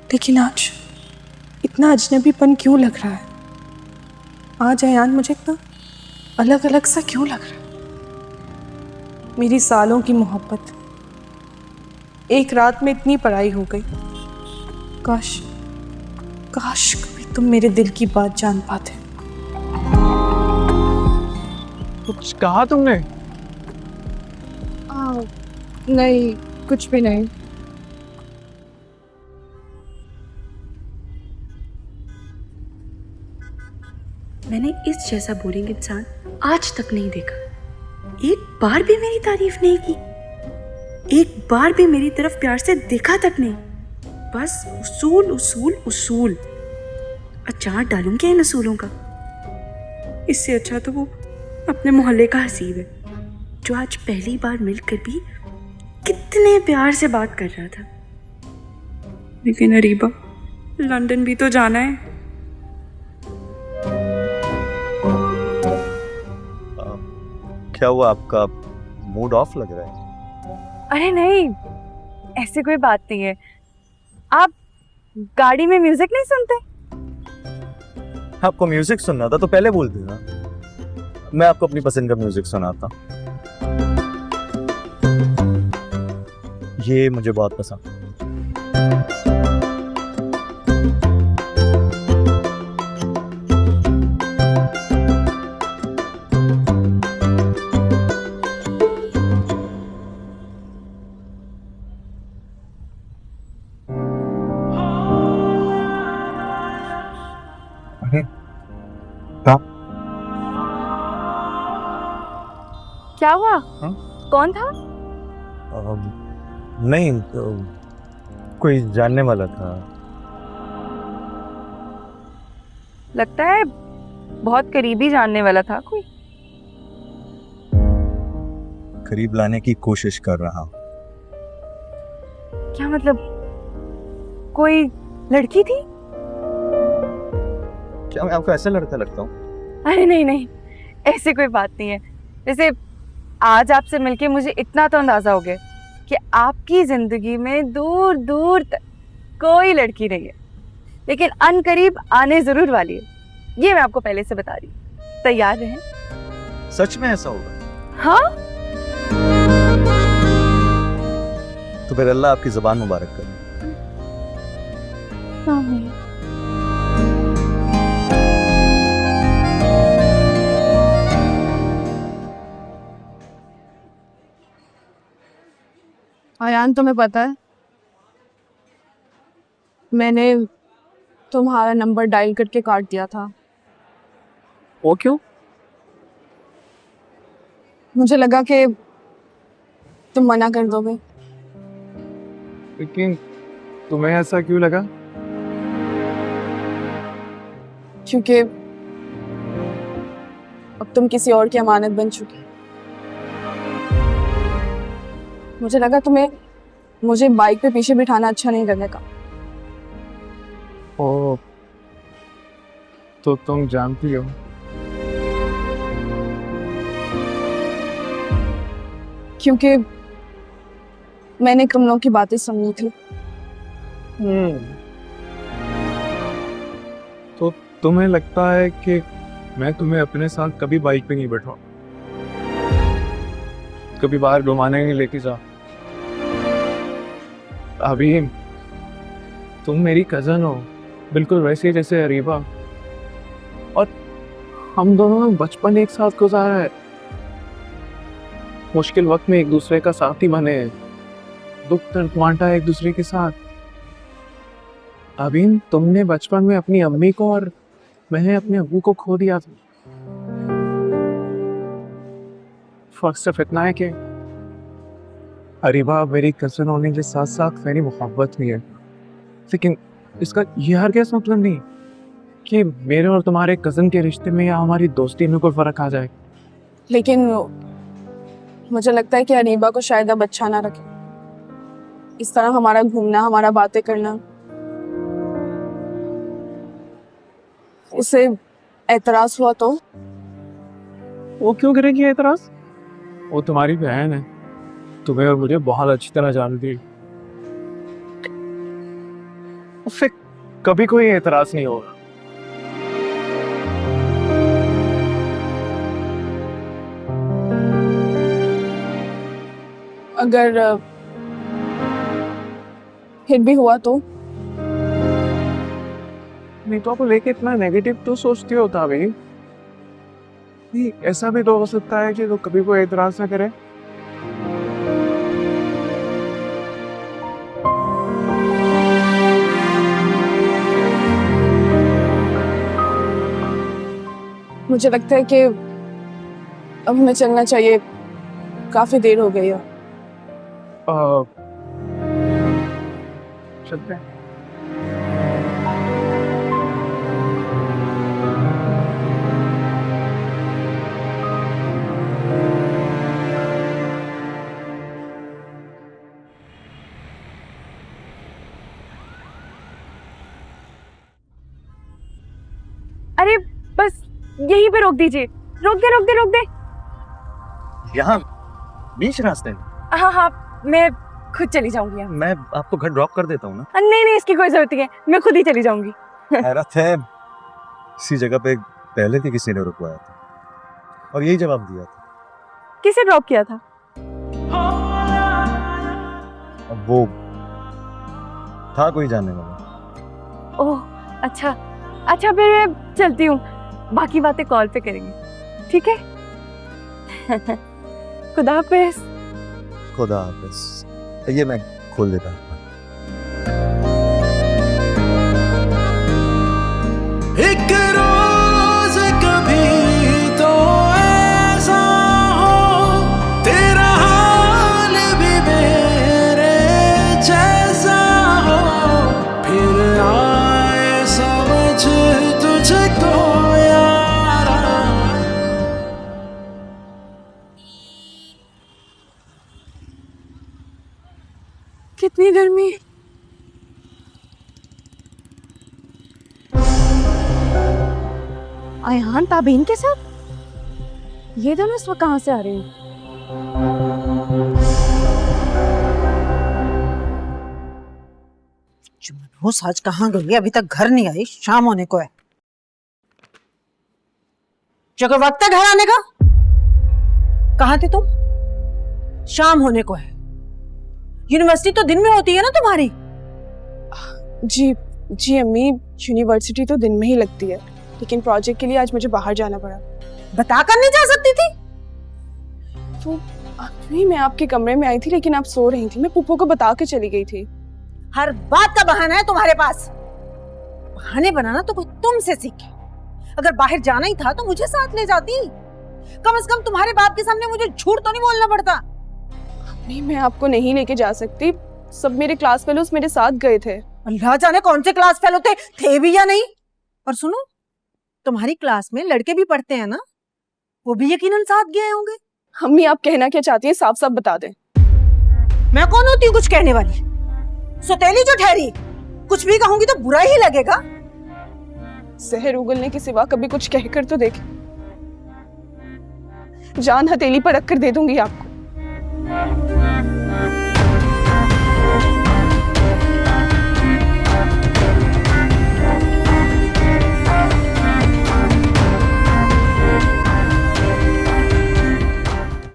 लेकिन आज इतना अजनबीपन क्यों लग रहा है? आज अयान मुझे इतना अलग अलग सा क्यों लग रहा है? मेरी सालों की मोहब्बत एक रात में इतनी पराई हो गई। काश काश कभी तुम मेरे दिल की बात जान पाते। कुछ कहा तुमने? नहीं, कुछ भी नहीं। मैंने इस जैसा बोरिंग इंसान आज तक नहीं देखा। एक बार भी मेरी तारीफ नहीं की, एक बार भी मेरी तरफ प्यार से देखा तक नहीं। बस उसूल उसूल उसूल। अचार डालूंगी इन असूलों का। इससे अच्छा तो वो अपने मोहल्ले का हसीब है, जो आज पहली बार मिलकर भी कितने प्यार से बात कर रहा था। लेकिन अरीबा, लंदन भी तो जाना है। क्या हुआ, आपका मूड ऑफ लग रहा है? अरे नहीं, ऐसी कोई बात नहीं है। आप गाड़ी में म्यूजिक नहीं सुनते? आपको म्यूजिक सुनना था तो पहले बोल देना, मैं आपको अपनी पसंद का म्यूजिक सुनाता। ये मुझे बहुत पसंद। क्या हुआ? हाँ? कौन था? नहीं तो कोई जानने वाला था। लगता है बहुत करीबी जानने वाला था कोई। करीब लाने की कोशिश कर रहा हूँ। क्या मतलब, कोई लड़की थी? क्या मैं आपको ऐसा लड़का लगता हूँ? अरे नहीं नहीं, ऐसी कोई बात नहीं है। वैसे आज आपसे मिलके मुझे इतना तो अंदाजा हो गया कि आपकी जिंदगी में दूर दूर तक कोई लड़की नहीं है, लेकिन अनकरीब आने जरूर वाली है। ये मैं आपको पहले से बता रही हूँ। तैयार रहें। सच में ऐसा होगा? हाँ, तो फिर अल्लाह आपकी जुबान मुबारक करे। अयान, तुम्हें पता है मैंने तुम्हारा नंबर डायल करके काट दिया था। वो क्यों? मुझे लगा कि तुम मना कर दोगे। लेकिन तुम्हें ऐसा क्यों लगा? क्योंकि अब तुम किसी और की अमानत बन चुकी। मुझे लगा तुम्हें मुझे बाइक पे पीछे बिठाना अच्छा नहीं लगेगा। ओ, तो तुम जानती हो। क्योंकि मैंने कमलों की बातें सुनी थी। तो तुम्हें लगता है कि मैं तुम्हें अपने साथ कभी बाइक पे नहीं बैठा, कभी बाहर घुमाने नहीं लेके जा? अभी तुम मेरी कजन हो, बिल्कुल वैसे जैसे अरीबा, और हम दोनों ने बचपन एक साथ गुजारा है। मुश्किल वक्त में एक दूसरे का साथी बने, दुख दर्द बांटा एक दूसरे के साथ। अभी तुमने बचपन में अपनी अम्मी को और मैंने अपने अब्बू को खो दिया था। फर्क सिर्फ इतना है कि अरीबा मेरी कजन होने के साथ साथ मेरी मोहब्बत भी है, लेकिन इसका यह हरगिज़ मतलब नहीं कि मेरे और तुम्हारे कजन के रिश्ते में या हमारी दोस्ती में कोई फर्क आ जाए। लेकिन मुझे लगता है कि अनीबा को शायद अब अच्छा ना रखे। इस तरह हमारा घूमना, हमारा बातें करना, उसे एतराज हुआ तो? वो क्यों करेगी एतराज? वो तुम्हारी बहन है, तुम्हें और मुझे बहुत अच्छी तरह जानती है। उससे कभी कोई एतराज नहीं होगा। अगर फिर भी हुआ तो? नहीं तो आपको लेके इतना नेगेटिव तो सोचती होता भाई। नहीं, ऐसा भी तो हो सकता है कि तो कभी कोई एतराज ना करे। मुझे लगता है कि अब हमें चलना चाहिए, काफी देर हो गई है। चलते हैं। अरे बस यहीं पे रोक दीजिए, रोक दे रोक दे रोक दे। यहाँ बीच रास्ते में? हाँ हाँ, मैं खुद चली जाऊंगी। मैं आपको घर ड्रॉप कर देता हूँ ना। नहीं नहीं, इसकी कोई जरूरत नहीं है, मैं खुद ही चली जाऊंगी। हैरत है, इसी जगह पे पहले भी किसी ने रुकवाया था और यही जवाब दिया था। किसे ड्रॉप किया था? अब वो था कोई जानने वाला। ओह अच्छा अच्छा, फिर मैं चलती हूँ, बाकी बातें कॉल पे करेंगे, ठीक है? खुदा हाफिज। खुदा हाफिज। ये मैं खोल देता हूँ। एक रोज कभी तो ऐसा हो, तेरा हाल भी मेरे जैसा हो, फिर आए समझ तुझको यारा। कितनी गर्मी। अयान ताबीन के साथ? ये दोनों इस वक्त कहाँ से आ रहे हैं? मनहूस आज कहाँ गई है? अभी तक घर नहीं आई, शाम होने को है। जगह वक्त है घर आने का? कहाँ थे तुम? शाम होने को है। यूनिवर्सिटी तो दिन में होती है ना तुम्हारी? जी जी अम्मी, यूनिवर्सिटी तो दिन में ही लगती है, लेकिन प्रोजेक्ट के लिए आज मुझे बाहर जाना पड़ा। बता कर नहीं जा सकती थी? तो अम्मी, मैं आपके कमरे में आई थी लेकिन आप सो रही थी, मैं पुप्पो को बता के चली गई थी। हर बात का बहाना है तुम्हारे पास। बहाने बनाना तो कोई तुमसे सीखे। अगर बाहर जाना ही था तो मुझे साथ ले जाती। कम से कम तुम्हारे बाप के सामने मुझे झूठ तो नहीं बोलना पड़ता। अम्मी, मैं आपको नहीं लेके जा सकती, सब मेरे क्लास फेलोज मेरे साथ गए थे। अल्लाह जाने कौन से क्लास फेलो थे भी या नहीं। और सुनो, तुम्हारी क्लास में लड़के भी पढ़ते हैं ना, वो भी यकीनन साथ गए होंगे। अम्मी, आप कहना क्या चाहती हैं, साफ साफ बता दें। मैं कौन होती हूँ कुछ कहने वाली? सौतेली जो ठहरी, कुछ भी कहूंगी तो बुरा ही लगेगा। जहर उगलने के सिवा कभी कुछ कहकर तो देखें, जान हथेली पर रख कर दे दूंगी आपको।